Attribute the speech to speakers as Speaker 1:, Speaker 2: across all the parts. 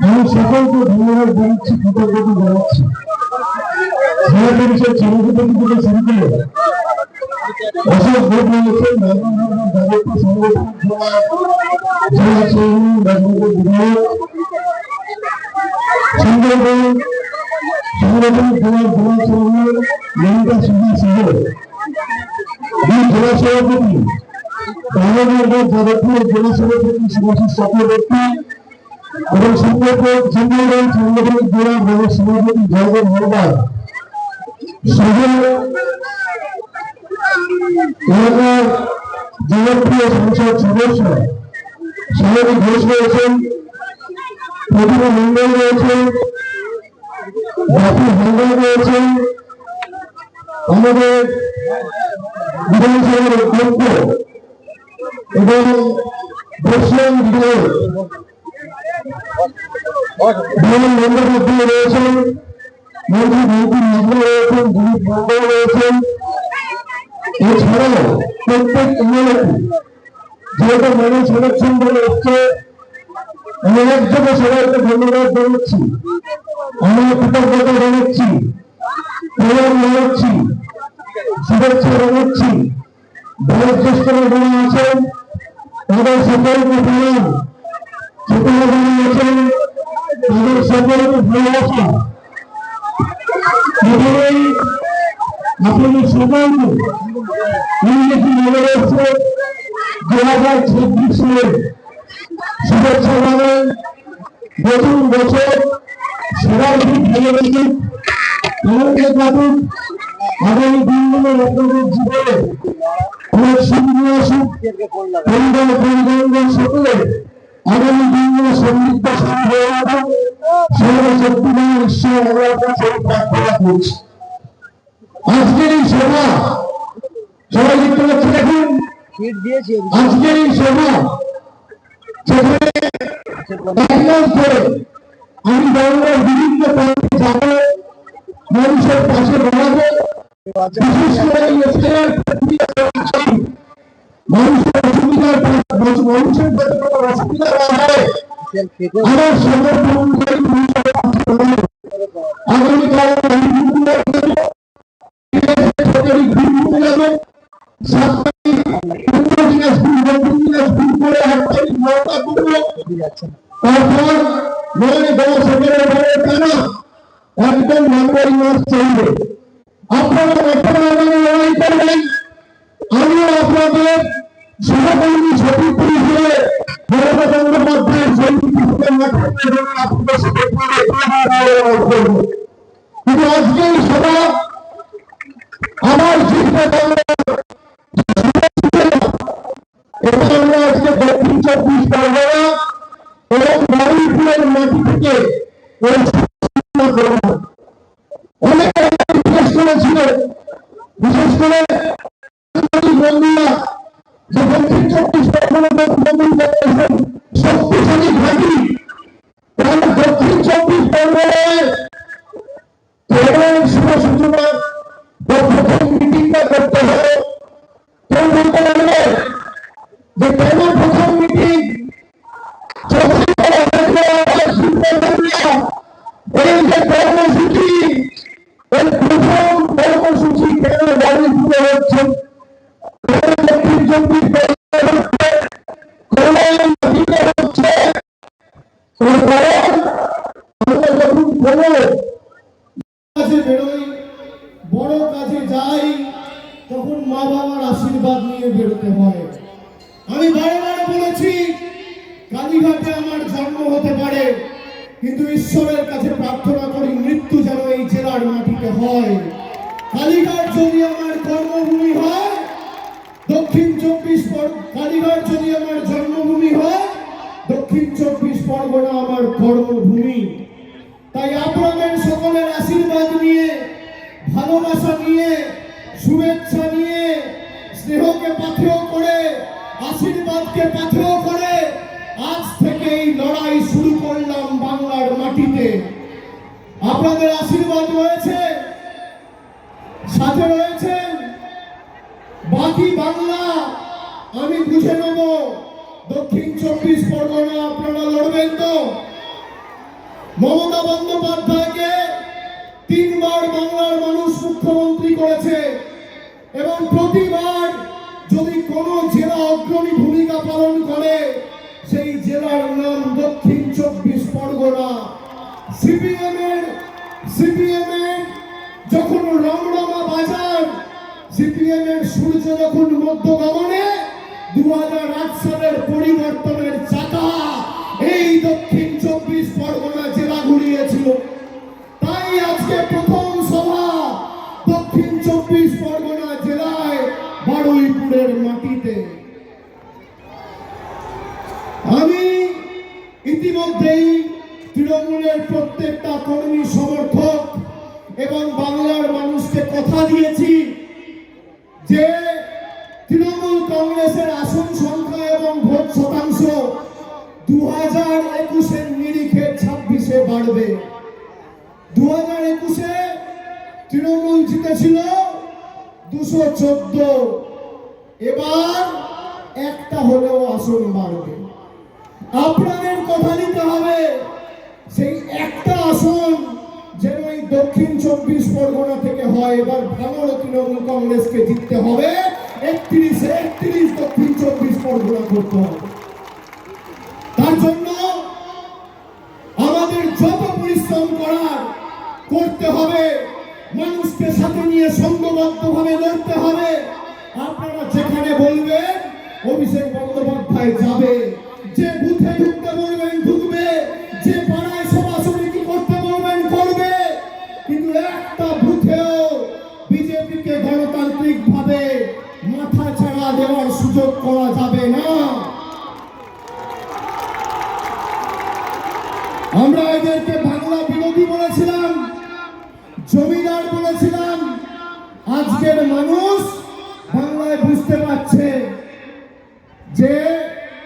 Speaker 1: আমি সকলকে ধন্যবাদ জানাচ্ছি, কৃতজ্ঞতা জানাচ্ছি। জেলা পরিষদ সভাপতি থেকে শুরু করে অশোক ভোট নিয়েছেন, রাজনীতি সংগঠন জেলা সৈনী, রাজনৈতিক বিধায়ক সুন্দরবন সংগঠন জেলার জেলা সৈনী মমতা সিংহ সহ দুই জেলা সভাপতি, বাংলাদেশ যাদবপুর জেলা সভাপতি শুভাশিস চক্রবর্তী এবং সুন্দরবন সাংগঠনিক জেলা দলের সভাপতি জয়দেব হালদার সহ এলাকার জনপ্রিয় সংসদ সদস্য সামনে ঘোষ রয়েছেন, প্রতিমা মন্ডল রয়েছেন, বাপু হালদার রয়েছেন, আমাদের বিধানসভার অধ্যক্ষ এবং বর্ষণ বিধায়ক বন্দ্যোপাধ্যায় রয়েছেন, মন্ত্রী মন্ত্রী মন্ত্রী রয়েছেন, দিলীপ মন্ডল রয়েছেন। এছাড়াও প্রত্যেক এমএলএ যেহেতু মানুষ ইলেকশন বলে এসছে, আমি একযোগে সবাইকে ধন্যবাদ জানাচ্ছি, আমার কৃতজ্ঞতা জানাচ্ছি, প্রণাম জানাচ্ছি, শুভেচ্ছা জানাচ্ছি। বয়োজ্যেষ্ঠরা যারা আছেন তাদের সকলকে প্রণাম, ছোটরা যারা আছেন তাদের সকলকে ভালোবাসা। এভাবেই আপনাদের সকলকে ইংরেজি মনে রয়েছে 2026 শুভেচ্ছা জানান। নতুন বছর সবার ভালোবাসুক, আনন্দে কাটুক, আগামী দিনগুলো আপনাদের জীবনে অনেক সুখ নিয়ে আসুক, পরিবার পরিজনদের সকলে আগামী দিনগুলো সমৃদ্ধ হয়ে উঠুক। সর্বশক্তিমান ঈশ্বর আমরা কাছে প্রার্থনা করছি। আজকের এই সভা সবাই দেখতে পাচ্ছি, দেখুন আজকের এই সভা যেখানে এক মাস ধরে আমি বাংলার বিভিন্ন প্রান্তে যাবো, মানুষের পাশে দাঁড়াবো, বিশেষ করে মানুষের অসুবিধার মানুষের যাতে কোনো অসুবিধা না হয় আমার সমর্থন আগামীকাল একদম জানুয়ারি মাস চলবে। আপনারা লড়াই করবেন, আমিও আপনাদের সহকর্মী সতীর্থী হিসেবে মমতা বন্দ্যোপাধ্যায়ের কিন্তু আজকে এই সভা আমার চিন্তা আমরা আজকে দক্ষিণ 24 পরগনা এবং বারুইপুরের মাটি থেকে অনেক জিজ্ঞেস করেছিল, বিশেষ করে বন্ধুরা যে দক্ষিণ 24 পরগনা শক্তিশালী ঘাঁটি এবং দক্ষিণ 24 পরগনায় শুভ সূচনা প্রথম মিটিংটা করতে হবে। কেউ বলতে পারবে যে কেন প্রথম মিটিং এই যে কর্মসূচি, এই প্রথম কর্মসূচি কেন বাড়িতে হচ্ছে, দক্ষিণ 24 বড় কাজে যাই তখন মা বাবার আশীর্বাদ নিয়ে বেরোতে হয়। আমি বারবার বলেছি কালীঘাটে আমার জন্ম হতে পারে, কিন্তু ঈশ্বরের কাছে প্রার্থনা করি মৃত্যু যেন এই জেলার মাটিতে হয়। কালীঘাট যদি আমার কর্মভূমি হয়, দক্ষিণ 24 কালীঘাট যদি আমার জন্মভূমি হয়, দক্ষিণ 24 পরগনা আমার কর্মভূমি। তাই আপনাদের সকলের আশীর্বাদ নিয়ে, ভালোবাসা নিয়ে, শুভেচ্ছা নিয়ে, স্নেহকে পাথেয় করে, আশীর্বাদকে পাথেয় করে আজ থেকে এই লড়াই শুরু করলাম বাংলার মাটিতে। আপনাদের আশীর্বাদ রয়েছে, বাকি বাংলা আমি বুঝে নেব। দক্ষিণ 24 পরগনা আপনারা লড়বেন তো? মমতা বন্দ্যোপাধ্যায়কে 3 বার বাংলার মানুষ মুখ্যমন্ত্রী করেছে এবং প্রতিবার যদি কোনো জেলা অগ্রণী ভূমিকা পালন করে সেই জেলার নাম দক্ষিণ 24 পরগনা। সিপিএম এর যখন রমরমা বাজার, সিপিএম এর সূর্য যখন মধ্যগগনে, 2008 সালের পরিবর্তনের চাকা এই দক্ষিণ 24 পরগনা জেলা ঘুরিয়েছিল। তাই আজকে প্রথম সভা দক্ষিণ 24 পরগনা জেলায় বারুইপুরের মাটিতে। আমি ইতিমধ্যেই তৃণমূলের প্রত্যেকটা কর্মী সমর্থক এবং বাংলার মানুষকে কথা দিয়েছি যে তৃণমূল কংগ্রেসের আসন সংখ্যা এবং ভোট শতাংশ 2021-এর নিরিখে 26-এ বাড়বে। 2021-এ তৃণমূল জিতেছিল 214, এবার একটা হলেও আসন বাড়বে। আপনাদের কথা নিতে হবে সেই একটা আসন যেন এই দক্ষিণ 24 পরগনা থেকে হয়। এবার ভাঙড় তৃণমূল কংগ্রেসকে জিততে হবে, 31 দক্ষিণ 24 পরগনা করতে হবে। তার জন্য আমাদের যত পরিশ্রম করার করতে হবে, মানুষকে সাথে নিয়ে সংঘবদ্ধভাবে লড়তে হবে। আপনারা যেখানে বলবেন অভিষেক বন্দ্যোপাধ্যায় যাবে, যে বুথে ঢুকতে বলবেন ঢুকবে, যে পাড়ায় সভা সমিতি করতে বলবেন করবে, কিন্তু একটা বুথেও বিজেপিকে গণতান্ত্রিক ভাবে মাথা ছাড়া দেওয়ার সুযোগ করা যাবে না। আমরা এদেরকে বাংলা বিরোধী বলেছিলাম, জমিদার বলেছিলাম। আজকের মানুষ বাংলায় বুঝতে পারছে যে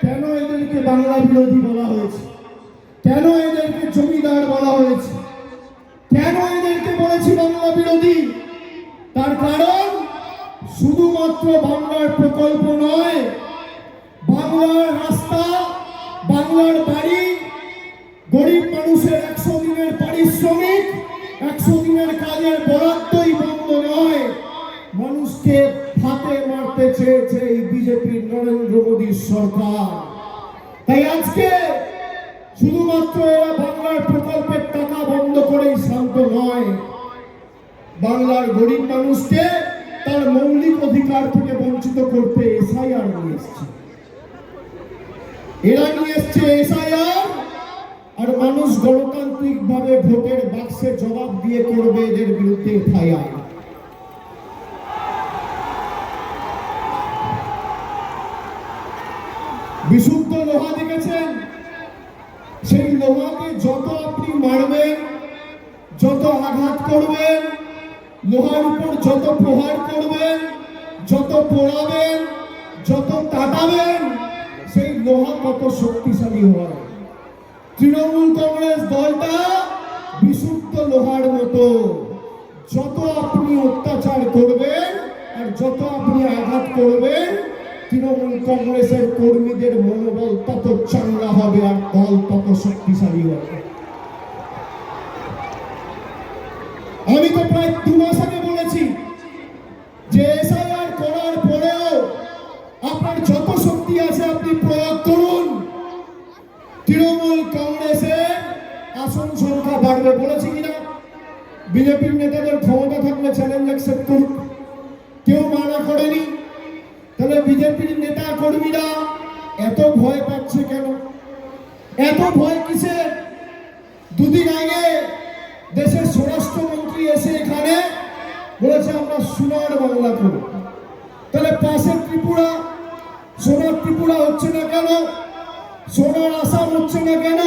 Speaker 1: কেন এদেরকে বাংলা বিরোধী বলা হয়েছে, কেন এদেরকে জমিদার বলা হয়েছে, কেন এদেরকে বলেছি বাংলা বিরোধী। তার কারণ শুধুমাত্র বাংলার প্রকল্প নয়, বাংলার রাস্তা, বাংলার বাড়ি, গরিব মানুষের 100 দিনের পারিশ্রমিক, 100 দিনের কাজের বরাদ্দই বন্ধ নয়, মানুষকে হাতে মারতে চেয়েছে এই বিজেপির নরেন্দ্র মোদীর সরকার। তাই আজকে শুধুমাত্র এরা বাংলার প্রকল্পের টাকা বন্ধ করেই শান্ত নয়, বাংলার গরিব মানুষকে তার মৌলিক অধিকার থেকে বঞ্চিত করতে এসআইআর নিয়ে এসছে। এরা নিয়ে এসছে এসআইআর, আর মানুষ গণতান্ত্রিক ভাবে ভোটের বাক্সে জবাব দিয়ে করবে এদের বিরুদ্ধে এফআইআর। বিশুদ্ধ লোহা দেখেছেন, সেই লোহাকে যত আপনি মারবেন, যত আঘাত করবেন, লোহার উপর যত প্রহার করবেন, যত পোড়াবেন, যত কাটাবেন, সেই লোহা তত শক্তিশালী হয়। তৃণমূল কংগ্রেস দলটা বিশুদ্ধ লোহার মতো, যত আপনি অত্যাচার করবেন আর যত আপনি আঘাত করবেন, তৃণমূল কংগ্রেসের কর্মীদের মনোবল তত চাঙ্গা হবে আর দল তত শক্তিশালী হবে। আমি তো প্রায় 2 মাস আগে বলেছি যে এসআইআর করার পরেও আপনার যত শক্তি আছে আপনি প্রয়োগ করুন, তৃণমূল কংগ্রেসের আসন সংখ্যা বাড়বে। বলেছি কিনা? বিজেপির নেতাদের ক্ষমতা থাকলে চ্যালেঞ্জ অ্যাকসেপ্ট করুন, কেউ মানা করেনি। তাহলে বিজেপির নেতা কর্মীরা এত ভয় পাচ্ছে কেন? এত ভয় কিসের? 2 দিন আগে দেশের স্বরাষ্ট্রমন্ত্রী এসে এখানে বলেছে আমরা সোনার বাংলা করব। তাহলে পাশের ত্রিপুরা, সোনার ত্রিপুরা হচ্ছে না কেন? সোনার আসাম হচ্ছে না কেন?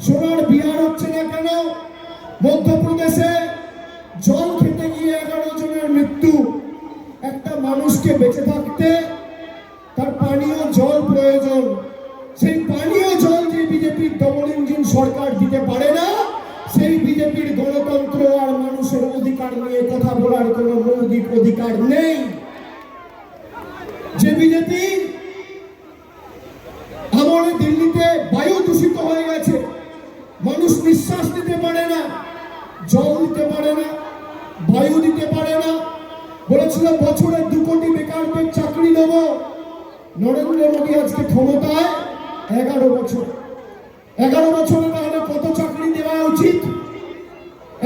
Speaker 1: সোনার বিহার হচ্ছে না কেন? মধ্যপ্রদেশে জল খেতে গিয়ে 11 জনের মৃত্যু। একটা মানুষকে বেঁচে থাকতে তার পানীয় জল প্রয়োজন, সেই পানীয় জল যে বিজেপির ডবল ইঞ্জিন সরকার দিতে পারে না, সেই বিজেপির গণতন্ত্র আর মানুষের অধিকার নিয়ে কথা বলার কোনো মৌলিক অধিকার নেই। মানুষ নিঃশ্বাস নিতে পারে না, জল দিতে পারে না, বায়ু দিতে পারে না। বলেছিল বছরে 2 কোটি বেকারদের চাকরি দেব। নরেন্দ্র মোদী আজকে ক্ষমতায় 11 বছর। 11 বছরে তাহলে কত চাকরি দেওয়া উচিত?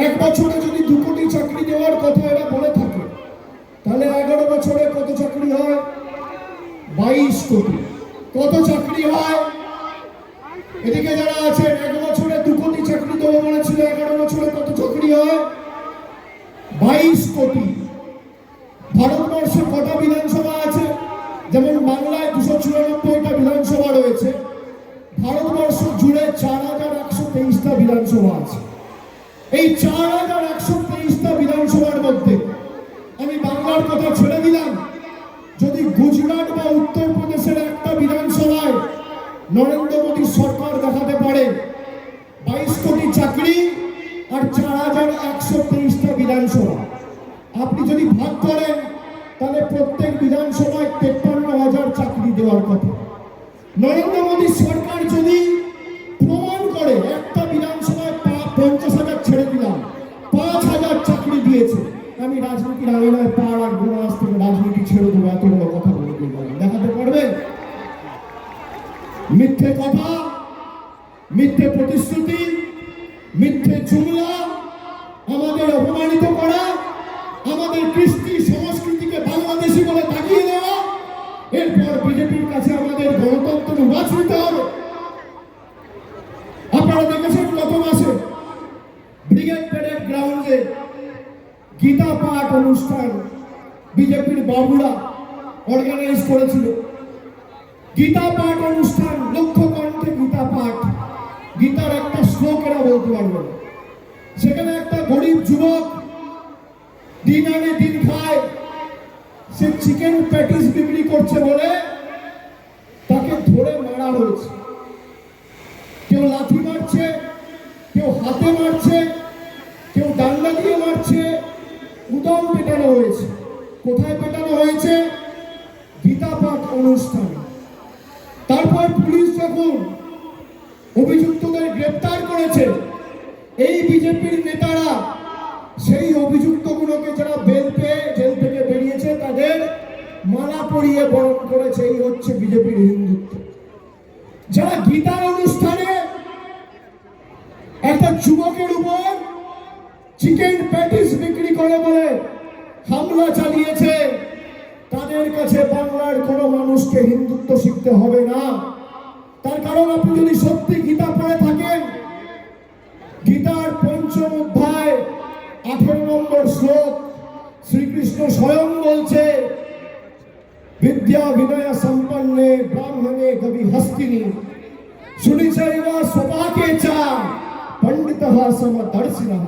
Speaker 1: এক বছরে যদি 2 কোটি চাকরি দেওয়ার কথা এরা বলে থাকে, তাহলে 11 বছরে কত চাকরি হয়? 22 কোটি। কত চাকরি হয়? এদিকে যারা আছেন, 1 বছরে 2 কোটি চাকরি দেবো বলেছিল, 11 বছরে কত চাকরি হয়? 22 কোটি। ভারতবর্ষে কটা বিধানসভা আছে? যেমন বাংলায় 294টা বিধানসভা রয়েছে, ভারতবর্ষ জুড়ে 4123টা বিধানসভা আছে। এই 4123টা বিধানসভার মধ্যে আমি বাংলার কথা ছেড়ে দিলাম, যদি গুজরাট বা উত্তরপ্রদেশের একটা বিধানসভায় নরেন্দ্র মোদী সরকার দেখাতে পারে 22 কোটি চাকরি আর 4123টা বিধানসভা, আপনি যদি ভাগ করেন তাহলে প্রত্যেক বিধানসভায় 53,000 চাকরি দেওয়ার কথা। নরেন্দ্র মোদী সরকার যদি প্রমাণ করে একটা বিধানসভায় 50,000 ছেড়ে দিলাম, 5,000 চাকরি দিয়েছে, আমি রাজনীতির আঙিনায় পা রাখবো না, আজ থেকে রাজনীতি ছেড়ে দেবো, এত বড় কথা বলে দিলাম, দেখাতে পারবেন? মিথ্যে কথা, মিথ্যে প্রতিশ্রুতি, মিথ্যে জুমলা, আমাদের অপমানিত করা, আমাদের কৃষ্টি সংস্কৃতিকে বাংলাদেশি বলে তাকিয়ে দেওয়া, এরপর বিজেপির কাছে আমাদের গণতন্ত্র মাছ নিতে হবে। আপনারা দেখেছেন গত মাসে ব্রিগেড প্যারেড গ্রাউন্ডে গীতা পাঠ অনুষ্ঠান বিজেপির বাবুরা অর্গানাইজ করেছিল। গীতা পাঠ অনুষ্ঠান, লক্ষ কণ্ঠে গীতা পাঠ, গীতার একটা শ্লোক এরা বলতে পারবে না। সেখানে একটা গরিব যুবক দিন আনে দিন খায়, সে চিকেন প্যাটিস বিক্রি করছে বলে তাকে ধরে মারা হয়েছে। কেউ লাঠি মারছে, কেউ হাতে মারছে, কেউ ডান্ডা দিয়ে মারছে, উদম পেটানো হয়েছে। কোথায় পেটানো হয়েছে? গীতা পাঠ অনুষ্ঠানে। তারপর পুলিশ যখন অভিযুক্তদের গ্রেপ্তার করেছে, এই বিজেপির নেতারা সেই অভিযুক্তগুলোকে যারা বেল পেয়ে জেল থেকে বেরিয়েছে তাদের মালা পরিয়ে বরণ করেছে। এই হচ্ছে বিজেপির হিন্দুত্ব। যারা গীতার অনুষ্ঠানে একটা যুবকের উপর চিকেন প্যাটিস বিক্রি করে বলে হামলা চালিয়েছে, তাদের কাছে বাংলার কোনো মানুষকে হিন্দুত্ব শিখতে হবে না। তার কারণ আপনি যদি সত্যি গীতা পড়ে থাকেন, গীতার 5ম অধ্যায় 18 নম্বর শ্লোক শ্রীকৃষ্ণ স্বয়ং বলছে, বিদ্যা বিনয় সম্পন্নে ব্রাহ্মণে কবি হস্তিনী সুনিচৈব স্বপাকে চা পণ্ডিতঃ সমদর্শিনঃ।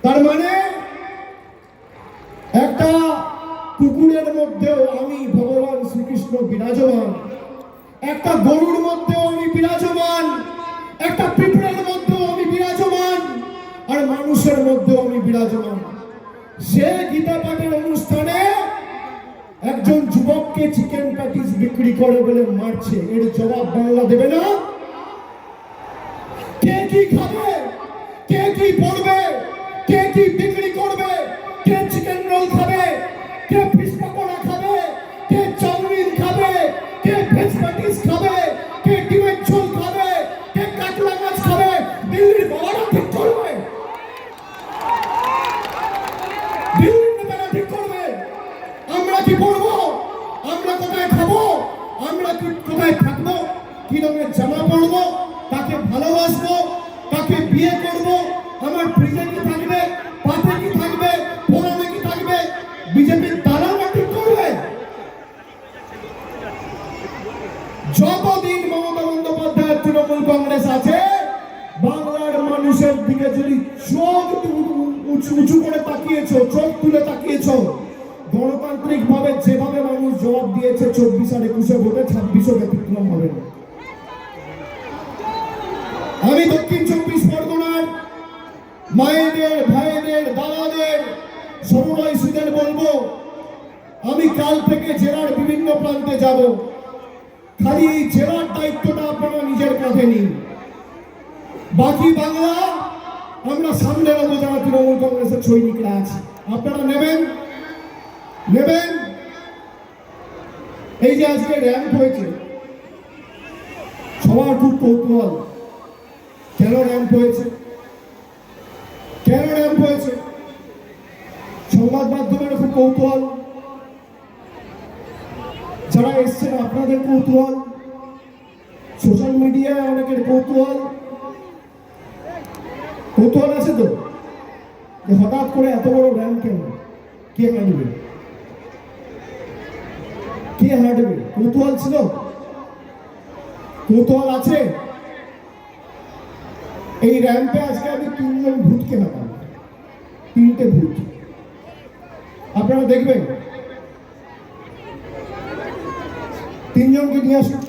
Speaker 1: তার মানে একটা কুকুরের মধ্যেও আমি ভগবান শ্রীকৃষ্ণ বিরাজমান, একটা গরুর মধ্যেও আমি বিরাজমান, একটা পিঁপড়ের মধ্যেও আমি বিরাজমান, আর মানুষের মধ্যেও আমি বিরাজমান। সে গীতা পাঠের অনুষ্ঠানে একজন যুবককে চিকেন প্যাটিস বিক্রি করে বলে মারছে, এর জবাব বাংলা দেবে না? কে কি খাবে, কে কি পড়বে, কে কি বিক্রি করবে, কে চিকেন রোল খাবে, কে ফিশ পকোড়া খাবে, কে চাউমিন খাবে, কে ভেজ প্যাটিস খাবে, কে ডিমের ঝোল খাবে, কে কাতলা মাছ খাবে, দিল্লির বাবারা ঠিক করবে, দিল্লির নেতারা ঠিক করবে। আমরা কি পড়বো, আমরা কোথায় খাবো, আমরা কি কোথায় থাকবো, কি রঙের জামা পরবো, কাকে ভালোবাসবো, কাকে বিয়ে করবো, আমার ফ্রিজে কি থাকবে, পাতে কি থাকবে, ফোরমে কি থাকবে, বিজেপির দালালরা ঠিক করবে। যতদিন মমতা বন্দ্যোপাধ্যায় তৃণমূল কংগ্রেস আছে, বাংলার মানুষের দিকে যদি চোখ উঁচু করে তাকিয়েছো, চোখ তুলে তাকিয়েছো, গণতান্ত্রিক ভাবে যেভাবে মানুষ জবাব দিয়েছে 24 আর 21 ভোটে, 26 ব্যতিক্রম হবে না। আমি দক্ষিণ 24 পরগনার মায়েদের, ভাইদের, দাদাদের, সমবয়সীদের বলবো, আমি কাল থেকে জেলার বিভিন্ন প্রান্তে যাব। খালি এই জেলার দায়িত্বটা আপনারা নিজের কাঁধে নিন। বাকি বাংলা আমরা সামনে নেবো, যারা তৃণমূল কংগ্রেসের সৈনিকরা আছে। আপনারা নেবেন নেবেন। এই যে আজকে র্যাম্প হয়েছে, সবার খুব কৌতূহল, কেন র্যাম্প হয়েছে, কেন র্যাম্প হয়েছে? সংবাদ মাধ্যমের খুব কৌতূহল, যারা এসছেন আপনাদের কৌতূহল, সোশ্যাল মিডিয়ায় অনেকের কৌতূহল আছে তো, যে হঠাৎ করে এত বড় র্যাম্প কেন, কে হাঁটবে, কে হাঁটবে? কৌতূহল ছিল, কৌতূহল আছে। এই র্যাম্পে আজকে আমি 3 জন ভূতকে হাঁটাবো, 3টে ভূত আপনারা দেখবেন। 3 জনকে নিয়ে আসুন।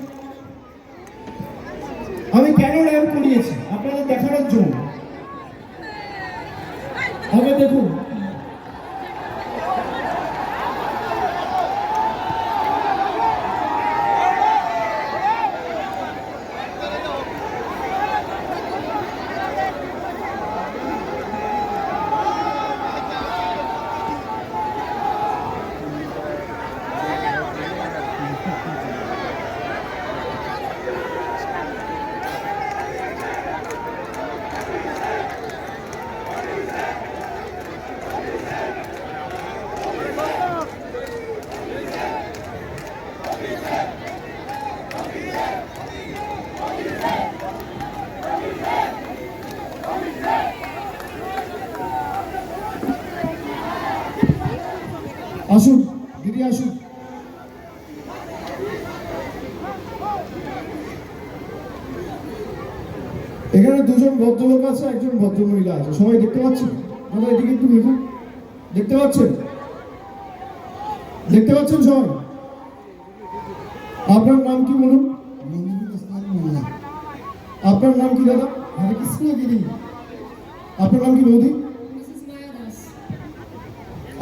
Speaker 1: আমি কেন র্যাম্প করিয়েছি আপনাদের দেখানোর জন্য। আগে দেখুন, আসুন দিদি আসুন। এখানে 2 জন ভদ্রলোক আছে, একজন ভদ্রমহিলা আছে, সবাই দেখতে পাচ্ছেন? দাদা এদিকে একটু দেখুন, দেখতে পাচ্ছেন? দেখতে পাচ্ছেন সবাই? আপনার নাম কি বলুন? আপনার নাম কি দাদা? হরে কৃষ্ণ গিরি। আপনার নাম কি বৌদি?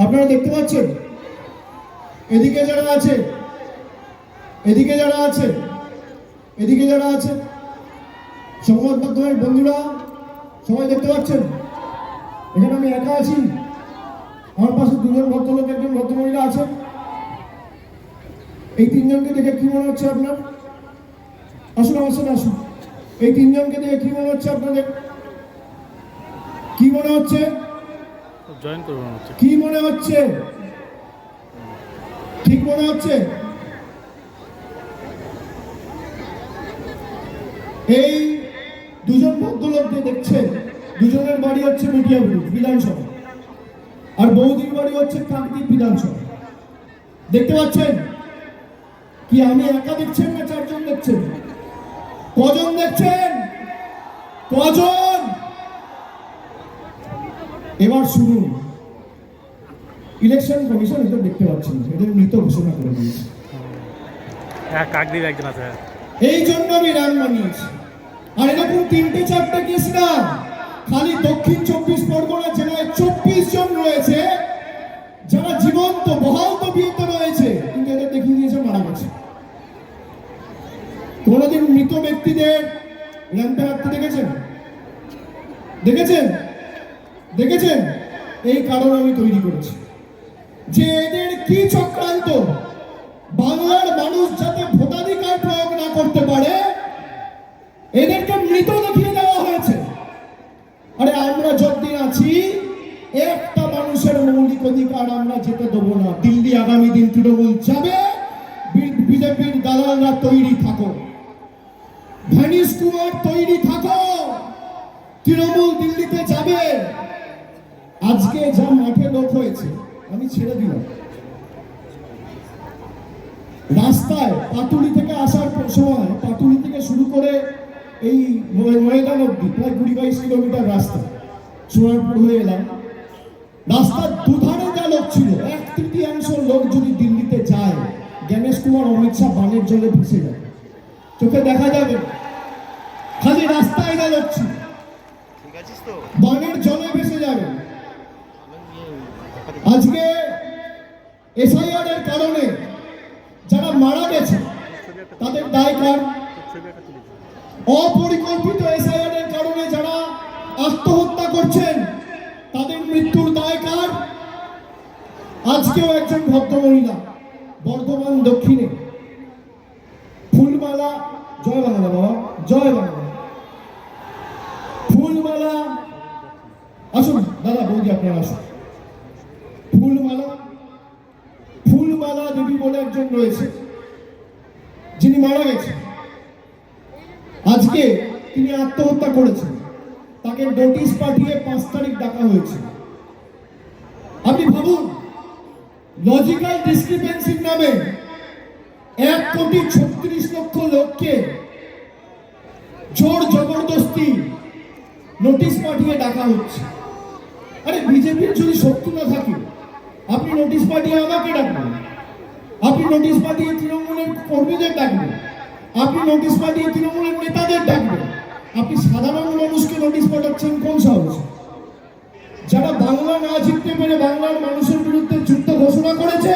Speaker 1: আপনারা দেখতে পাচ্ছেন? এদিকে যারা আছে, এদিকে যারা আছে, এদিকে যারা আছে, সংবাদ মাধ্যমের বন্ধুরা সবাই দেখতে পাচ্ছেন? এখানে আমি একা আছি, আমার পাশে 2 জন ভদ্রলোক, একজন ভদ্রমহিলা আছে। এই 3 জনকে দেখে কি মনে হচ্ছে আপনার? আসুন আমার সাথে আসুন। এই 3 জনকে দেখে কি মনে হচ্ছে আপনাদের? কি মনে হচ্ছে?
Speaker 2: জয়েন করব মনে হচ্ছে।
Speaker 1: কি মনে হচ্ছে? ঠিক মনে হচ্ছে? এই 2 জন ভদ্রলোককে দেখছেন, 2 জনের বাড়ি হচ্ছে মেটিয়াবুরুজ বিধানসভা, আর বৌদির বাড়ি হচ্ছে কাকদ্বীপ বিধানসভা। দেখতে পাচ্ছেন? কি আমি একা দেখছেন না 4 জন দেখছেন? কজন দেখছেন? কজন? এবার শুনুন, ইলেকশন কমিশন এটা দেখতে পাচ্ছেন, এদের মৃত ঘোষণা করে দিয়েছে।
Speaker 2: হ্যাঁ, কাকদ্বীপ একজন আছে।
Speaker 1: এই জন্য আমি রান বানিয়েছি। আর এরকম 3-4টে কেস না, খালি দক্ষিণ 24 পরগনা জেলায় 24 জন রয়েছে যারা জীবন্ত বহাল তবিয়তে রয়েছে, কিন্তু এদের দেখিয়ে দিয়েছে মারা গেছে। কোনদিন মৃত ব্যক্তিদের র্যাম্পে হাঁটতে দেখেছেন? দেখেছেন? দেখেছেন? এই কারণ আমি তৈরি করেছি যে এদের কি চক্রান্ত, বাংলার মানুষ যাতে ভোটাধিকার প্রয়োগ না করতে পারে এদেরকে মৃত দেখিয়ে দেওয়া হয়েছে। আরে আমরা যতদিন আছি একটা মানুষের মৌলিক অধিকার আমরা যেতে দেবো না। দিল্লি আগামী দিন তৃণমূল যাবে, বিজেপির দালালরা তৈরি থাকো, ধনীশ কুমার তৈরি থাকো, তৃণমূল দিল্লিতে যাবে। আজকে যা মাঠে লোক হয়েছে আমি ছেড়ে দিলাম। রাস্তায় পাটুলি থেকে আসার সময়, পাটুলি থেকে শুরু করে এই ময়দান অব্দি প্রায় 20-22 কিলোমিটার রাস্তা, সোনারপুর হয়ে এলাম। রাস্তার দুধারে যা লোক ছিল, 1/3 লোক যদি দিল্লিতে যায়, গণেশ কুমার অমিত শাহ বানের জলে ভেসে যাবে, চোখে দেখা যাবে। খালি রাস্তায় যা লোক ছিল বানের জলে ভেসে যাবে। আজকে এসআইআর এর কারণে যারা মারা গেছে তাদের দায় কার? অপরিকল্পিত এসআইআর এর কারণে আত্মহত্যা করছেন, তাদের মৃত্যুর দায় কার? আজকেও একজন ভদ্রমহিলা বর্ধমান দক্ষিণে ফুলমালা, জয় বাংলা বাবা, জয় বাংলা, ফুলমালা, আসুন দাদা বৌদি আপনারা আসুন। ফুলমালা দেবী বলে একজন রয়েছে, যিনি মারা গেছেন। আজকে তিনি আত্মহত্যা করেছেন, তাকে নোটিশ পাঠিয়ে 5 তারিখ ডাকা হয়েছে। আপনি ভাবুন, লজিক্যাল ডিসক্রিপেন্সির নামে 1,36,00,000 লোককে জোর জবরদস্তি নোটিশ পাঠিয়ে ডাকা হচ্ছে। আরে বিজেপির যদি শক্তি না থাকে, আপনি নোটিশ পাঠিয়ে আমাকে ডাকবেন, আপনি নোটিশ পাঠিয়ে তৃণমূলের কর্মীদের ডাকবেন, আপনি নোটিশ পাঠিয়ে তৃণমূলের নেতাদের ডাকবেন। আপনি সাধারণ মানুষকে নোটিশ পাঠাচ্ছেন কোন সাহস? যারা বাংলা না জিততে পেরে বাংলার মানুষের বিরুদ্ধে যুদ্ধ ঘোষণা করেছে,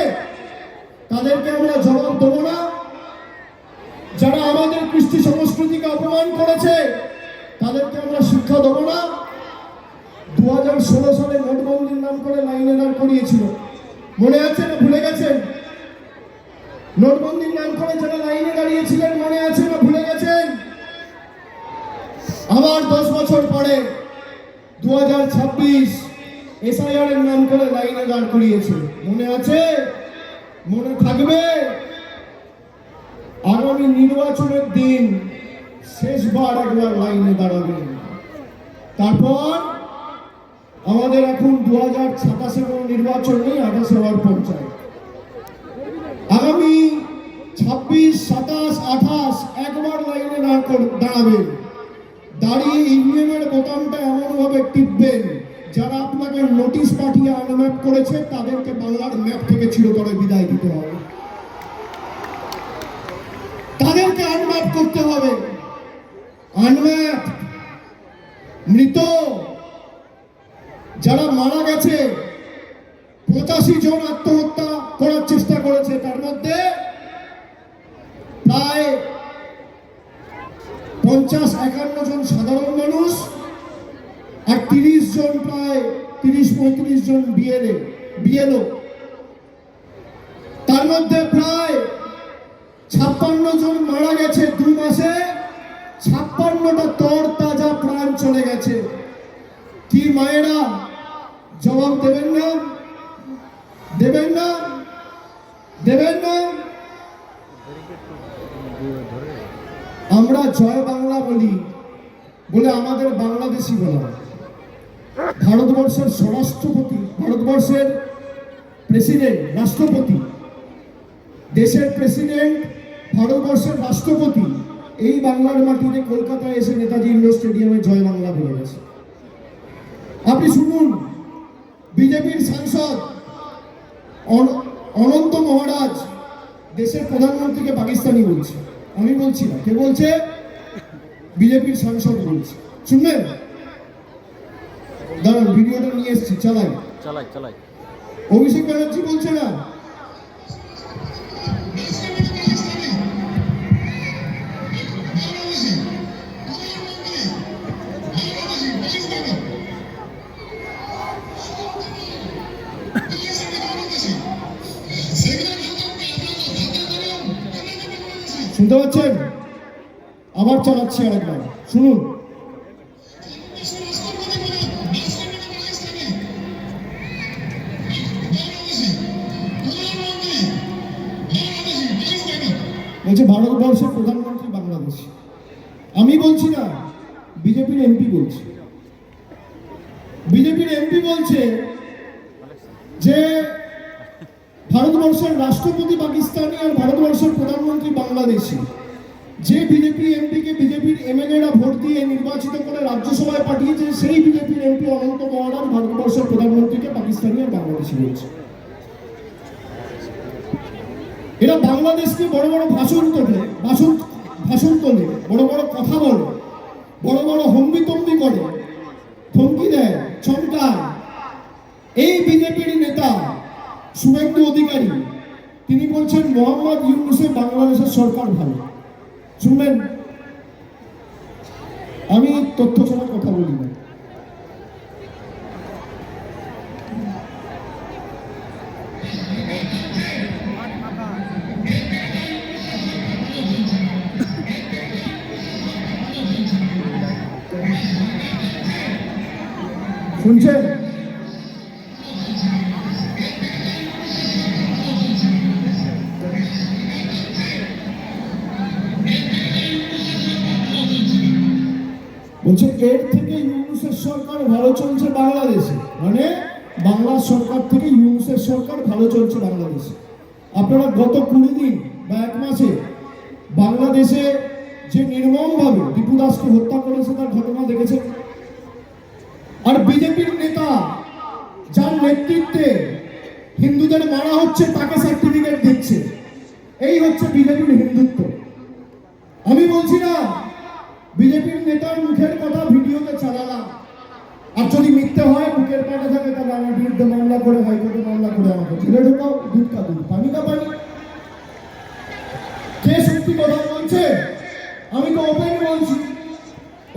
Speaker 1: তাদেরকে আমরা জবাব দেবো না? যারা আমাদের কৃষ্টি সংস্কৃতিকে অপমান করেছে, তাদেরকে আমরা শিক্ষা দেবো না? 2016 সালে নোটবন্দির নাম করে লাইনে দাঁড় করিয়েছিল, মনে আছে না ভুলে গেছেন? নোটবন্দির নাম করে যারা লাইনে দাঁড়িয়েছিলেন, মনে আছে না ভুলে গেছেন? আবার 10 বছর পরে 2026 এসআইআর এর নাম করে লাইনে দাঁড় করিয়েছে, মনে আছে? মনে থাকবে? আগামী নির্বাচনের দিন শেষবার একবার লাইনে দাঁড়াবেন। তারপর আমাদের এখন 2027-এ কোনো নির্বাচন নেই, 28-এ হওয়ার পঞ্চায়েত। আগামী 26, 27, 28 একবার লাইনে দাঁড়াবেন। দাঁড়িয়ে ইভিএম এর বোতামটা এমনভাবে টিপবেন, যারা আপনাকে নোটিশ পাঠিয়ে আনম্যাপ করেছে, তাদেরকে বাংলার ম্যাপ থেকে চিরতরে বিদায় দিতে হবে। তাদেরকে আনম্যাপ করতে হবে। আনম্যাপ মৃত যারা মারা গেছে, 85 জন আত্মহত্যা করার চেষ্টা করেছে, তার মধ্যে প্রায় 50-51 জন সাধারণ মানুষ, আর 30 জন, প্রায় 30-35 জন বিএলও। তার মধ্যে প্রায় 56 জন মারা গেছে 2 মাসে। 56টা তর তাজা প্রাণ চলে গেছে। কি মায়েরা জবাব দেবেন না? দেবেন না? দেবেন না? আমরা জয় বাংলা বলি বলে আমাদের বাংলাদেশি বলা হয়। ভারতবর্ষের স্বরাষ্ট্রপতি, ভারতবর্ষের প্রেসিডেন্ট, রাষ্ট্রপতি, দেশের প্রেসিডেন্ট, ভারতবর্ষের রাষ্ট্রপতি এই বাংলার মাটিতে কলকাতায় এসে নেতাজি ইন্ডোর স্টেডিয়ামে জয় বাংলা বলে গেছে। আপনি শুনুন, বিজেপির সাংসদ অনন্ত মহারাজ দেশের প্রধানমন্ত্রীকে পাকিস্তানি বলছে। আমি বলছি না, কে বলছে? বিজেপির সাংসদ বলছে। শুনবেন? দাঁড়ান, ভিডিওটা নিয়ে এসছি, চালাই। অভিষেক ব্যানার্জি বলছে না, শুনতে পাচ্ছেন? আবার চালাচ্ছি আরেকবার, শুনুন। বলছে ভারতবর্ষের প্রধানমন্ত্রী বাংলাদেশ। আমি বলছি না, বিজেপির এমপি বলছে। বিজেপির এমপি বলছে যে ভারতবর্ষের রাষ্ট্রপতি পাকিস্তানি আর ভারতবর্ষের প্রধানমন্ত্রী বাংলাদেশি। যে বিজেপি এমপিকে বিজেপির এমএলএরা ভোট দিয়ে নির্বাচিত করে রাজ্যসভায় পাঠিয়েছে, সেই বিজেপির এমপি অনন্ত মহারাজ ভারতবর্ষের প্রধানমন্ত্রীকে পাকিস্তানি আর বাংলাদেশি বলছে। এরা বাংলাদেশকে বড় বড় ভাষণ তোলে, বড় বড় কথা বলে, বড় বড় হম্বিতম্বি করে, ধমকি দেয়, চমকায়। এই বিজেপির নেতা শুভেন্দু অধিকারী, তিনি বলছেন মোহাম্মদ ইউনূসের বাংলাদেশের সরকার ভালো। শুনবেন, আমি তথ্য ছাড়া কথা বলি না। শুনছেন? বলছে এর থেকে ইউনূসের সরকার ভালো চলছে বাংলাদেশে, মানে বাংলার সরকার থেকে ইউনূসের সরকার ভালো চলছে বাংলাদেশে। আপনারা গত 20 দিন বা 1 মাসে বাংলাদেশে যে নির্মমভাবে দীপু দাসকে হত্যা করেছে তার ঘটনা দেখেছেন। আর বিজেপির নেতা যার নেতৃত্বে হিন্দুদের মারা হচ্ছে তাকে সার্টিফিকেট দিচ্ছে, এই হচ্ছে বিজেপির হিন্দুত্ব। আমি বলছি না বিজেপির নেতার মুখের কথা ভিডিওতে চালালাম, আর যদি মিথ্যে হয় মুখের পাটা থাকে তাহলে আমার বিরুদ্ধে মামলা করে হাইকোর্টে মামলা করে আমাকে জেলে ঢোকাও, দুধ কা দুধ পানি কা পানি। কে সত্যি কথা বলছে? আমি তো ওপেন বলছি,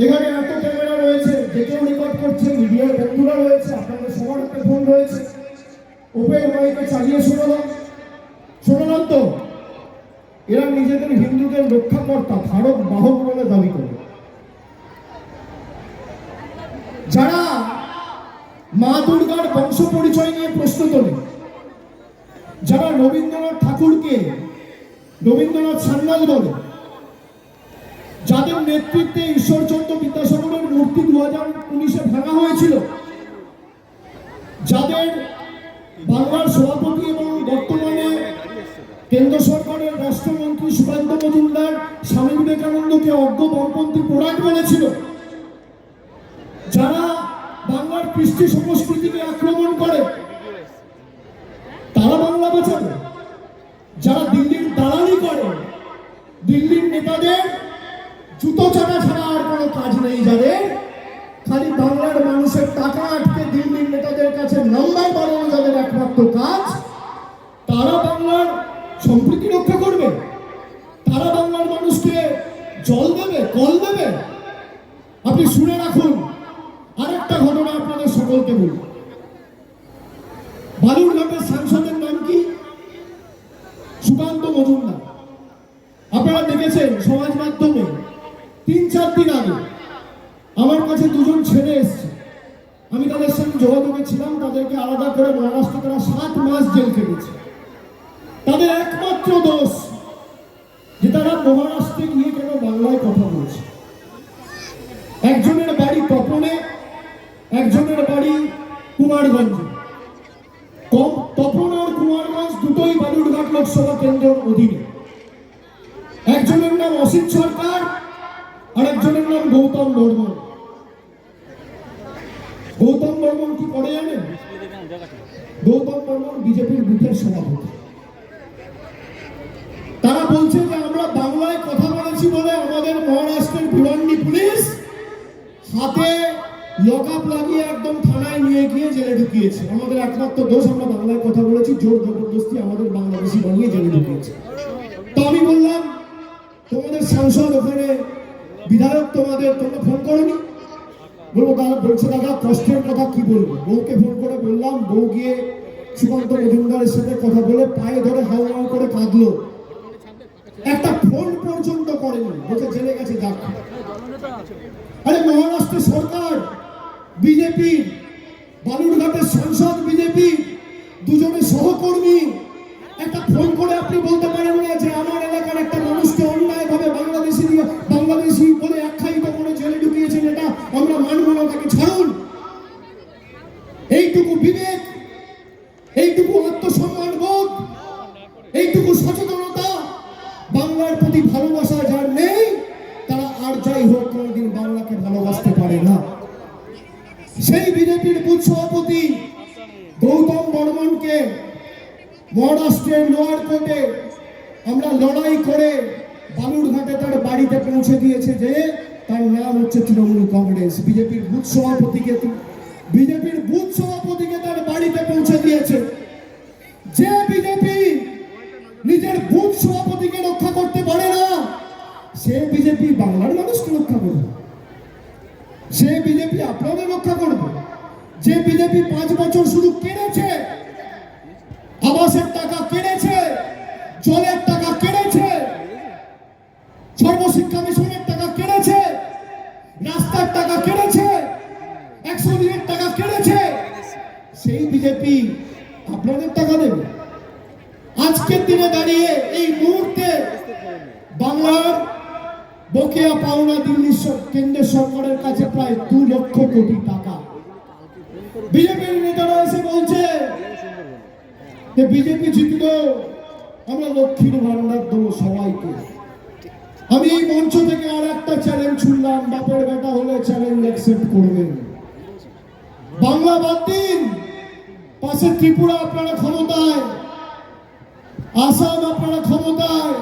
Speaker 1: এখানে এত ক্যামেরা রয়েছে, যে কেউ রেকর্ড করছে, মিডিয়ার বন্ধুরা রয়েছে, আপনাদের সবার একটা ফোন রয়েছে, ওপেন মাইকে চালিয়ে শোনালাম তো। এরা নিজেদের হিন্দুদের রক্ষাকর্তা, ধারক বাহক বলে দাবি করে। যারা মা দুর্গার বংশ পরিচয় নিয়ে প্রশ্ন তোলে, যারা রবীন্দ্রনাথ ঠাকুরকে রবীন্দ্রনাথ সান্যাল বলে, যাদের নেতৃত্বে ঈশ্বরচন্দ্র বিদ্যাসাগরের মূর্তি 2019-এ ভাঙা হয়েছিল, যাদের বাংলার সভাপতি এবং বর্তমানে কেন্দ্র সরকারের রাষ্ট্রমন্ত্রী সুকান্ত মজুমদার স্বামী বিবেকানন্দকে অজ্ঞ বামপন্থী প্রোডাক্ট বলেছিল, যারা বাংলার কৃষ্টি সংস্কৃতিকে আক্রমণ করে, তারা বাংলা বাঁচাবে? যারা দিল্লির দালালি করে, দিল্লির নেতাদের জুতো চাটা ছাড়া আর কোনো কাজ নেই, যাদের খালি বাংলার মানুষের টাকা আটকে দিল্লির নেতাদের কাছে নাম্বার বাড়ানো যাদের একমাত্র কাজ, তারা বাংলার সম্প্রীতি রক্ষা করবে? তারা বাংলার মানুষকে জল দেবে, কল দেবে? আপনি শুনে রাখুন, আরেকটা ঘটনা আপনাদের সকলকে বলি। বালুরঘাটের সাংসদের নাম কি? সুকান্ত মজুমদার। আপনারা দেখেছেন সমাজ মাধ্যমে 3-4 দিন আগে আমার কাছে 2জন ছেলে এসছে, আমি তাদের সঙ্গে যোগাযোগে ছিলাম, তাদেরকে আলাদা করে মহারাষ্ট্রে তারা 7 মাস জেল খেটেছে। তাদের একমাত্র দোষ যে তারা মহারাষ্ট্রে গিয়ে কেন বাংলায় কথা বলছে। একজনের বাড়ি তপনে, একজনের বাড়ি কুমারগঞ্জে। তপন আর কুমারগঞ্জ দুটোই বালুরঘাট লোকসভা কেন্দ্রের অধীনে। একজনের নাম অসিত সরকার আর একজনের নাম গৌতম বর্মন। গৌতম বর্মন কি করে জানেন? গৌতম বর্মন বিজেপির বুথের সভাপতি। তারা বলছে যে আমরা বাংলায় কথা বলেছি বলে আমাদের মহারাষ্ট্রের ভিওয়ান্ডি পুলিশ হাতে লকআপ লাগিয়ে একদম থানায় নিয়ে গিয়ে জেলে ঢুকিয়েছে। আমাদের একমাত্র দোষ, আমরা বাংলায় কথা বলেছি, জোর জবরদস্তি আমাদের বাংলাদেশি বানিয়ে জেলে ঢুকিয়েছে। তো আমি বললাম তোমাদের সাংসদ ওখানে বিধায়ক তোমরা ফোন করোনি? বলবো দাদা, বলছে দাদা কষ্টের কথা কি বলবো। বউকে ফোন করে বললাম, বউ গিয়ে সুকান্ত মজুমদারের সাথে কথা বলে পায়ে ধরে হাউ হাউ করে কাঁদলো, একটা ফোন পর্যন্ত করেনি, বলছে জেলে গেছে যাক। আরে মহারাষ্ট্র সরকার বিজেপি, বালুরঘাটের সাংসদ বিজেপি, 2জনের সহকর্মী, একটা ফোন করে আপনি বলতে পারেন না যে আমার এলাকার একটা মানুষকে অন্যায়ভাবে বাংলাদেশি বলে আখ্যায়িত করে জেলে ঢুকিয়েছেন, এটা আমরা মানব না, তাকে ছাড়ুন। এইটুকু বিবেক, এইটুকু আত্মসম্মান বোধ, এইটুকু সচেতনতা বাংলার প্রতি ভালোবাসা যার নেই, তারা আর যাই হোক কোনোদিন বাংলাকে ভালোবাসতে পারে না। সেই বিজেপির বুথ সভাপতি গৌতম বর্মনকে মহারাষ্ট্রের লোয়ার কোর্টে আমরা লড়াই করে বালুরঘাটে তার বাড়িতে পৌঁছে দিয়েছে, যে তার নাম হচ্ছে তৃণমূল কংগ্রেস। বিজেপির বুথ সভাপতিকে তার বাড়িতে পৌঁছে দিয়েছে। যে বিজেপি নিজের বুথ সভাপতিকে রক্ষা করতে পারে না, সে বিজেপি বাংলার মানুষকে রক্ষা করবে? সে বিজেপি আপনাদের রক্ষা করবে? যে বিজেপি 5 বছর শুধু কেড়েছে, আবাসের টাকা কেড়েছে, জলের টাকা কেড়েছে, সর্বশিক্ষা মিশনের টাকা কেড়েছে, রাস্তার টাকা কেড়েছে, 100 দিনের টাকা কেড়েছে, আপনাদের টাকা দেবে? আজকের দিনে দাঁড়িয়ে এই মুহূর্তে বাংলার বকেয়া পাওনা দিল্লি কেন্দ্রের সরকারের কাছে প্রায় 2 লক্ষ কোটি টাকা। বিজেপির নেতারা এসে বলছে যে বিজেপি জিতলো, আমরা লক্ষ্মীর ভান্ডার দেবো সবাইকে। আমি এই মঞ্চ থেকে আর একটা চ্যালেঞ্জ শুনলাম, বাপের বেটা হলে চ্যালেঞ্জ অ্যাকসেপ্ট করবেন। বাংলা বাদ দিন, পাশে ত্রিপুরা আপনারা ক্ষমতায়, আসাম আপনারা ক্ষমতায়,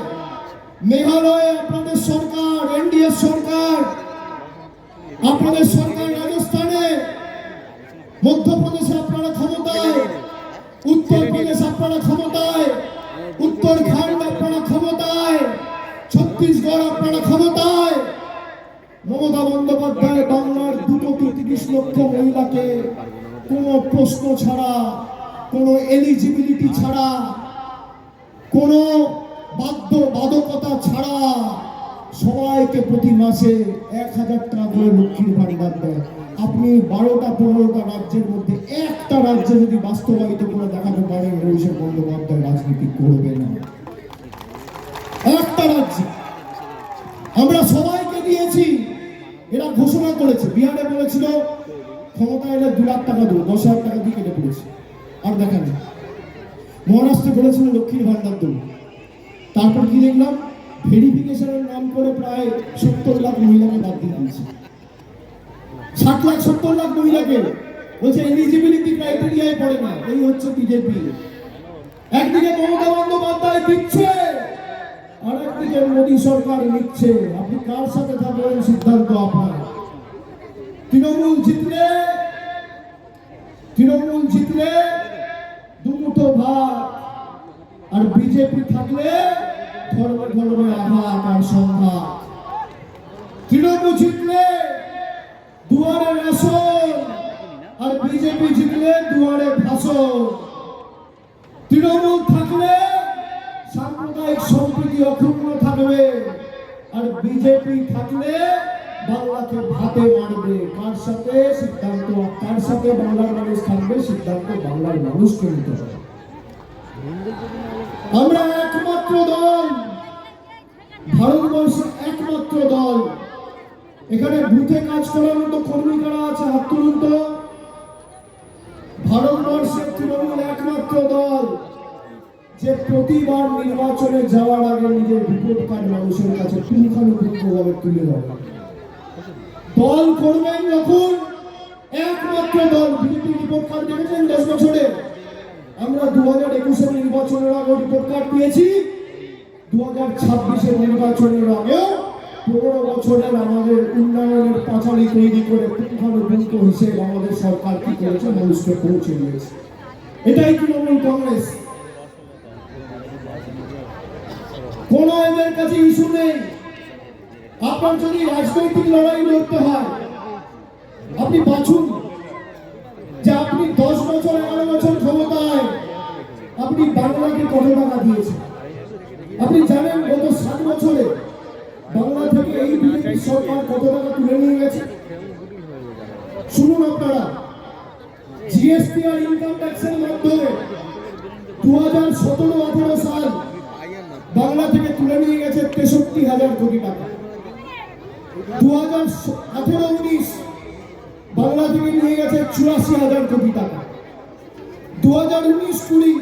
Speaker 1: মেঘালয়ে আপনাদের সরকার, এনডিএ সরকার, আপনাদের সরকার রাজস্থানে, মধ্যপ্রদেশে আপনারা ক্ষমতায়, উত্তরপ্রদেশ আপনারা ক্ষমতায়, উত্তরাখণ্ড আপনারা ক্ষমতায়, ছত্তিশগড় আপনারা ক্ষমতায়। মমতা বন্দ্যোপাধ্যায় বাংলার 2.30 লক্ষ মহিলাকে কোনো প্রশ্ন ছাড়া, কোনো এলিজিবিলিটি ছাড়া, কোনো বাধ্যবাধকতা ছাড়া সবাইকে প্রতি মাসে 1000 টাকা করে লক্ষ্মীর ভান্ডার দেয়। আপনি 12টা-15টা রাজ্যের মধ্যে একটা রাজ্যে যদি বাস্তবায়িত করে দেখাতে পারেন, অভিষেক বন্দ্যোপাধ্যায় রাজনীতি করবে না। একটা রাজ্যে আমরা সবাইকে দিয়েছি, এরা ঘোষণা করেছে। বিহারে বলেছিল ক্ষমতা এলে 2 লাখ টাকা দেবো, 10,000 টাকা দিয়ে কেটে পড়েছে, আর দেখা নেই। মহারাষ্ট্রে বলেছিল লক্ষ্মীর ভান্ডার দেবো, তারপর কি দেখলাম, ভেরিফিকেশনের নাম করে প্রায় 70 লাখ মহিলাকে বাদ দিয়ে দিয়েছে। 60 লাখ 70 লাখ মহিলাকে বলছে এলিজিবিলিটি ক্রাইটেরিয়ায় পড়ে না। এই হচ্ছে বিজেপি। একদিকে মমতা বন্দ্যোপাধ্যায় দিচ্ছে, আর একদিকে মোদী সরকার নিচ্ছে। আপনি কার সাথে থাকবেন সিদ্ধান্ত আপনার। তৃণমূল জিতলে 2 মুঠো ভাত, আর বিজেপি থাকলে ধর্মে ধর্মে আঘাত আর সংঘাত। তৃণমূল জিতলে দুয়ারে রেশন, আর বিজেপি জিতলে দুয়ারে ভাষণ। তৃণমূল থাকলে সাম্প্রদায়িক সম্প্রীতি অক্ষুণ্ণ থাকবে, আর বিজেপি থাকলে বাংলাকে ভাতে মারবে। কার সাথে সিদ্ধান্ত, কার সাথে বাংলার মানুষ থাকবে সিদ্ধান্ত বাংলার মানুষকে নিতে হবে। আমরা একমাত্র দল, ভারতবর্ষের একমাত্র দল, এখানে বুথে কাজ করার মতো কর্মী কারা আছে হাত তুলুন তো। ভারতবর্ষের তৃণমূল একমাত্র দল যে প্রতিবার নির্বাচনে যাওয়ার আগে নিজের রিপোর্ট কার্ড মানুষের কাছে পুঙ্খানুপুঙ্খভাবে তুলে ধরে। দল করবেন যখন একমাত্র দল। বিজেপি রিপোর্ট কার্ড দেখেছেন 10 বছরে? আমরা 2021-এর নির্বাচনের আগে রিপোর্ট কার্ড পেয়েছি, 2026-এর নির্বাচনের আগেও 15 বছরের আমাদের উন্নয়নের পাঁচালী তৈরি করে পুঙ্খানুপুঙ্খ হিসেবে আমাদের সরকার কি করেছে মানুষকে পৌঁছে দিয়েছে। এটাই তৃণমূল কংগ্রেস। কোন এদের কাছে ইস্যু নেই। আপনার যদি রাজনৈতিক লড়াই লড়তে হয়, আপনি বাছুন যে আপনি 10 বছর 11 বছর ক্ষমতায় আপনি বাংলাকে কত টাকা দিয়েছেন। আপনি জানেন গত 7 বছরে বাংলা থেকে এই বিজেপি সরকার কত টাকা তুলে নিয়ে গেছে? শুনুন আপনারা, জিএসটি আর ইনকাম ট্যাক্সের মাধ্যমে 2017-18 সাল বাংলা থেকে তুলে নিয়ে গেছে 63,000 কোটি টাকা। 2018-19 বাংলা থেকে নিয়ে গেছে 84,000 কোটি টাকা। 2019-20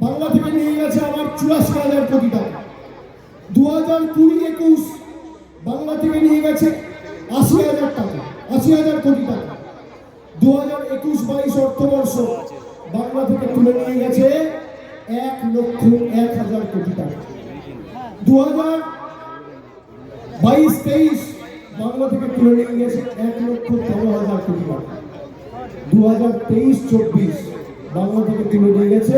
Speaker 1: বাংলা থেকে নিয়ে গেছে আবার 84,000 কোটি টাকা। 2020-21 বাংলা থেকে নিয়ে গেছে 80,000 টাকা, 80,000 কোটি টাকা। 2021-22 অর্থবর্ষ বাংলা থেকে তুলে নিয়ে গেছে 1,01,000 কোটি টাকা। 2022-23 বাংলা থেকে তুলে নিয়ে গেছে 1,13,000 কোটি টাকা। 2023-24 বাংলা থেকে তুলে নিয়ে গেছে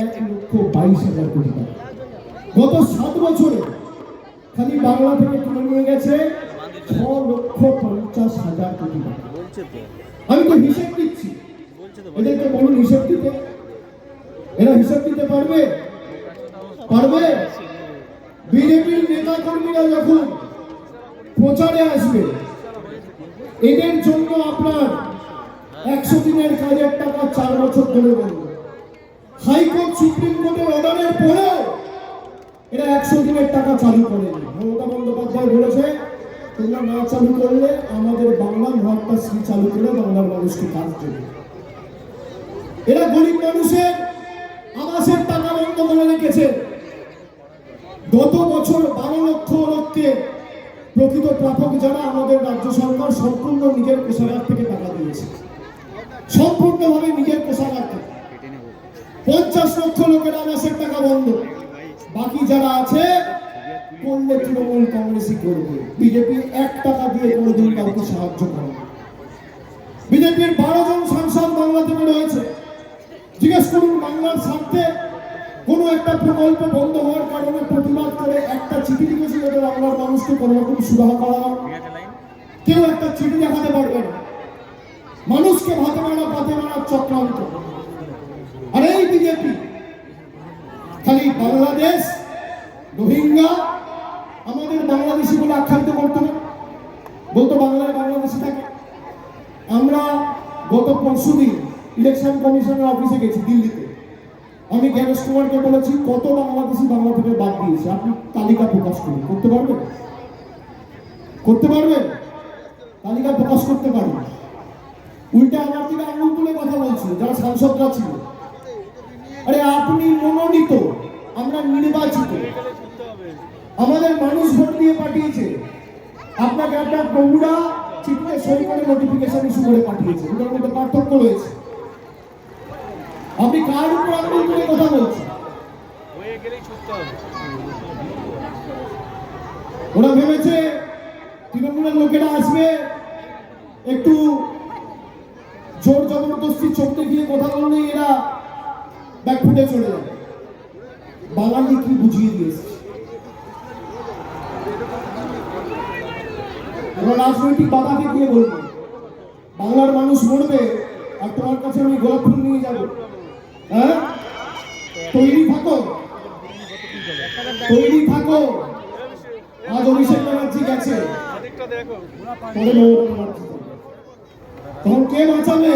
Speaker 1: 1,22,000 কোটি টাকা। গত 7 বছরে খালি বাংলা থেকে তুলে নিয়ে গেছে 6,50,000 কোটি টাকা। আমি তো হিসেব দিচ্ছি, এদেরকে বলুন হিসেব দিতে। এরা হিসাব দিতে পারবে? বিজেপির নেতা কর্মীরা যখন প্রচারে আসবে, এদের জন্য আপনার 100 দিনের কাজের টাকা 4 বছর ধরে বলবে। হাইকোর্ট সুপ্রিম কোর্টের অর্ডারের পরেও এরা 100 দিনের টাকা চালু করেনি। মমতা বন্দ্যোপাধ্যায় বলেছে তোমরা না চালু করলে আমাদের বাংলা মহাত্মাশ্রী চালু করে বাংলার মানুষকে কাজ দেবে। এরা গরিব মানুষের আবাসের টাকা বন্ধ করে রেখেছে। গত বছর 12 লক্ষ লোককে প্রকৃত প্রাপক যারা আমাদের রাজ্য সরকার সম্পূর্ণ নিজের কোষাগার থেকে টাকা দিয়েছে, সম্পূর্ণভাবে নিজের কোষাগার থেকে। 50 লক্ষ লোকের আবাসের টাকা বন্ধ। বাকি যারা আছে করলে তৃণমূল কংগ্রেসই করবে। বিজেপি 1 টাকা দিয়ে কোনোদিন কাউকে সাহায্য করে না। বিজেপির 12 জন সাংসদ বাংলা থেকে রয়েছে। জিজ্ঞেস করুন বাংলার স্বার্থে কোনো একটা প্রকল্প বন্ধ হওয়ার কারণে প্রতিবাদ করে একটা চিঠি লিখেছিল যে বাংলার মানুষকে কোনো রকম সুরাহা করা হয়? কেউ একটা চিঠি দেখাতে পারবে না। মানুষকে ভাতে মারা পাতে মারার চক্রান্ত। আর এই বিজেপি খালি বাংলাদেশ, রোহিঙ্গা, আমাদের বাংলাদেশি বলে আখ্যায়িত করতো না, বলতো বাংলায় বাংলাদেশি থাকে। আমরা গত পরশুদিন ইলেকশন কমিশনের অফিসে গেছি দিল্লিতে। আমি জ্ঞানেশ কুমারকে বলেছি কত বাংলাদেশি বাংলা থেকে বাদ দিয়েছে, আপনি তালিকা প্রকাশ করুন। করতে পারবেন? করতে পারবেন? তালিকা প্রকাশ করতে পারবেন। উল্টা আমার দিকে আঙুল তুলে কথা বলছিল যারা সাংসদরা ছিল। আরে আপনি মনোনীত, আমরা নির্বাচিত, আমাদের মানুষ ভোট দিয়ে পাঠিয়েছে। আপনাকে একটা বগুড়া চিঠিতে সই করে নোটিফিকেশন ইস্যু করে পাঠিয়েছে। ওটার মধ্যে পার্থক্য রয়েছে। আপনি কার উপর আঙুল তুলে কথা বলছেন? ওরা ভেবেছে তৃণমূলের লোকেরা আসবে, একটু জোর জবরদস্তি চোখ দেখিয়ে কথা বললেই এরা ব্যাক ফুটে চলে যাবে। বাঙালি কি বুঝিয়ে দিয়েছে। এবার রাজনৈতিক বাধাকে গিয়ে বলবে বাংলার মানুষ মরবে আর তোমার কাছে আমি গোলাপ ফুল নিয়ে যাবো। হ্যাঁ, তৈরি থাকো, তৈরি থাকো। আজ অভিষেক ব্যানার্জি গেছে, তখন কে বাঁচাবে?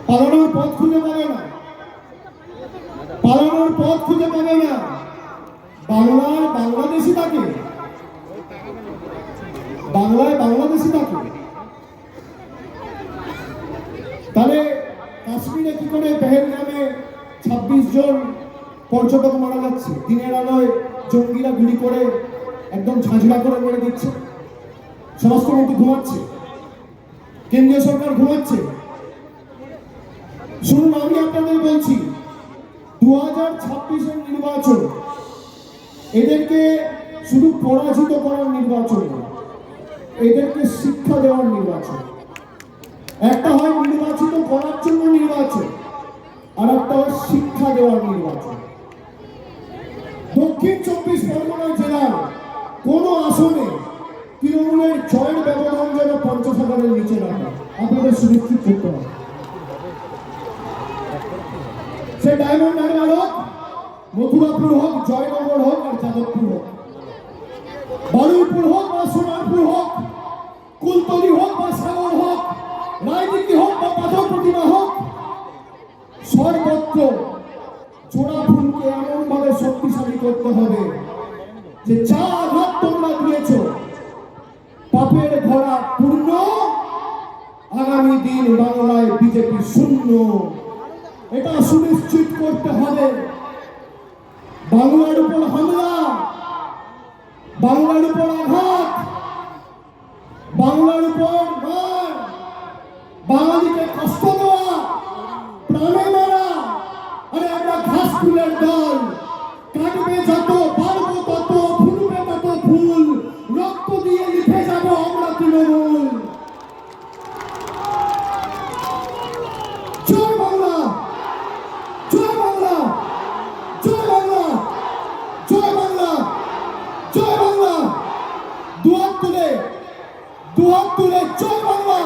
Speaker 1: পালানোর পথ খুঁজে পাবে না, পালানোর পথ খুঁজে পাবে না। বাংলার বাংলাদেশি থাকে, বাংলায় বাংলাদেশি থাকে। তাহলে কাশ্মীরে কি করে পেহেলগামে 26 জন পর্যটক মারা যাচ্ছে? দিনের আলোয় জঙ্গিরা গুলি করে একদম ঝাঁঝরা করে মেরে দিচ্ছে। স্বরাষ্ট্রমন্ত্রী ঘুমাচ্ছে, কেন্দ্রীয় সরকার ঘুমাচ্ছে। শুনুন, আমি আপনাদের বলছি 2026-এর নির্বাচন এদেরকে শুধু পরাজিত করার নির্বাচন না, এদেরকে শিক্ষা দেওয়ার নির্বাচন। একটা হয় নির্বাচিত করার জন্য নির্বাচন, আর একটা হয় শিক্ষা দেওয়ার নির্বাচন। দক্ষিণ 24 পরগনা জেলার কোন আসনে তৃণমূলের জয়ের ব্যবধান যেন 50,000-এর নিচে না হয়, আপনাদের সুনিশ্চিত করতে হবে। সে ডায়মন্ড হারবার হোক, মথুরাপুর হোক, জয়নগর হোক আর যাদবপুর হোক, বারুইপুর হোক বা সোনারপুর হোক, কুলতলি হোক বা সাগর হোক, রায়দিঘি হোক বা পাথর প্রতিমা হোক, সর্বত্র জোড়া ফুলকে এমন ভাবে শক্তিশালী করতে হবে যে যা আঘাত তোমরা দিয়েছ পাপের ভরা পূর্ণ, আগামী দিন বাংলায় বিজেপি শূন্য। এটা সুনিশ্চিত করতে হবে। বাংলার উপর হামলা, বাংলার উপর আঘাত, বাংলার উপর মার, বাঙালিকে কষ্ট দেওয়া, প্রাণে মারা। আরে আমরা ঘাস ফুলের দল, কাটবে যত, পারবো তত, ফুলবে তত ফুল, রক্ত দিয়ে লিখে যাব আমরা তৃণমূল। জয় বাংলা, জয় বাংলা, জয় বাংলা, জয় বাংলা, জয় বাংলা। দুহাত তুলে, দুহাত তুলে জয় বাংলা,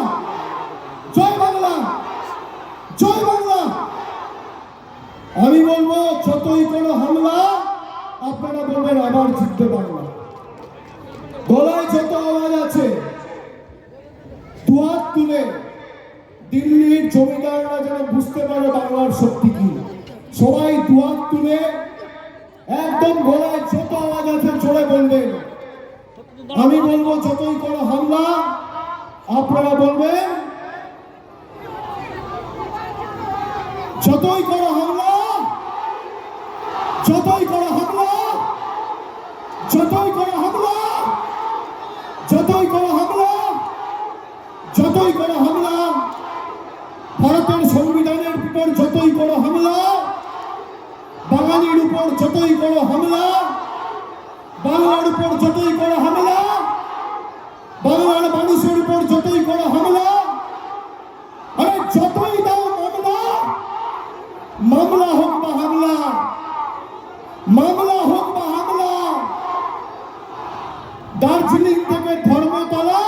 Speaker 1: জয় বাংলা, জয় বাংলা। আমি বলবো যতই কোনো হামলা, আপনারা বলবেন আবার জিতবে বাংলা। গলায় যত আওয়াজ আছে দুহাত তুলে দিল্লির জমিদাররা যেন বুঝতে পারে বাংলার শক্তি কি। সবাই দুহাত তুলে একদম গলায় যত আওয়াজ আছে জোরে বলবেন। আমি বলবো যতই করো হামলা, আপনারা বলবেন যতই করো হামলা, যতই করো হামলা, যতই করো হামলা, যতই করো হামলা, যতই করো হামলা, ভারতের সংবিধানের উপর যতই করো হামলা, বাঙালির উপর যতই করো হামলা, বাংলার উপর যতই করো হামলা, বাংলার মানুষের উপর যতই করো হামলা, আরে যতই দাও মামলা, মামলা হোক বা হামলা, মামলা হোক বা হামলা, দার্জিলিং থেকে ধর্মতলা,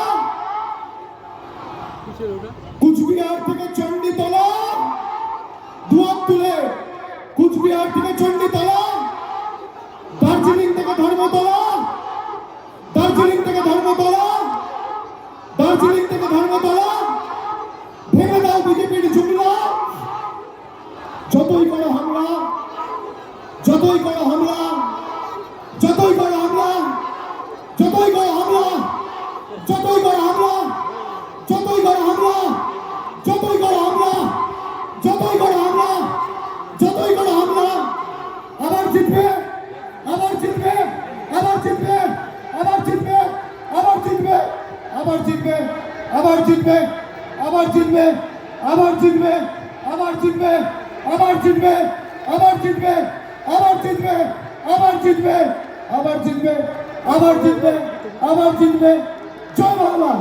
Speaker 1: কুচবিহার থেকে চণ্ডীতলা, দুয়ার তুলে কুচবিহার থেকে চণ্ডীতলা, দার্জিলিং থেকে ধর্মতলা, দার্জিলিং থেকে ধর্মতলা, দার্জিলিং থেকে ধর্মতলা, ভেঙে দাও বিজেপির জুমলা। যতই করো হামলা, যতই করো হামলা, যতই করো হামলা, যতই করো হামলা, যতই করো হামলা, যতই করো হামলা, যতই করো হামলা, যতই করো হামলা, যতই করো হামলা, আবার জিতবে, আবার জিতবে, আবার জিতবে, আবার জিতবে, আবার জিতবে, আবার জিতবে, আবার জিতবে, আবার জিতবে, আবার জিতবে, আবার জিতবে, আবার জিতবে, আবার জিতবে, আবার জিতবে, আবার জিতবে, আবার জিতবে, আবার জিতবে, আবার জিতবে। জয় বাংলা,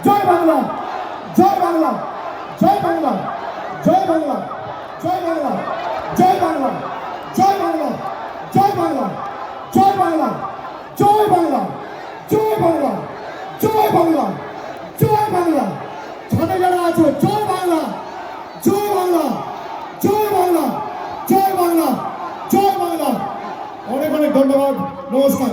Speaker 1: জয় বাংলা, জয় বাংলা, জয় বাংলা, জয় বাংলা, জয় বাংলা, জয় বাংলা, জয় বাংলা, জয় বাংলা, জয় বাংলা, জয় বাংলা, জয় বাংলা, জয় বাংলা, জয় বাংলা। ছাদে যারা আছো জয় বাংলা, জয় বাংলা, জয় বাংলা, জয় বাংলা, জয় বাংলা। অনেক অনেক ধন্যবাদ, নমস্কার।